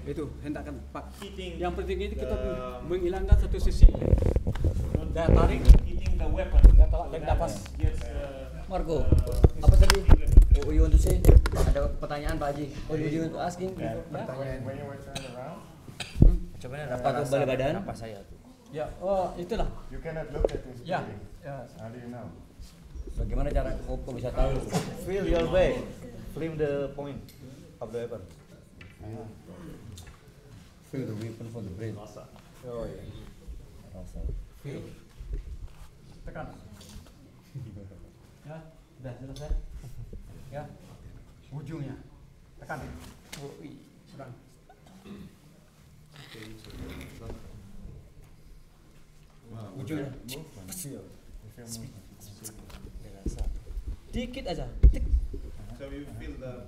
Itu hendakkan Pak. hitting Yang penting ini kita the, menghilangkan satu sisi. Daya tarik. hitting the weapon. Ya, kalau So dapat. that gets, Marco, apa tadi? Oh, you want to say? Ada pertanyaan Pak Haji. Oh, you want to asking? When you were turned around, Coba Apa tuh balik badan? Apa saya tuh? Ya, oh itulah. you cannot look at this Ya. building. Ya. How do you know? Bagaimana cara kok bisa tahu? Feel your way. Film the point of the weapon. Feel the weapon for the brain. Oh iya. Rasa. Feel. Tekan. Ya, sudah selesai. Ya. Ujungnya. Tekan. Oh, kurang. Ujungnya. Dikit aja. So you feel the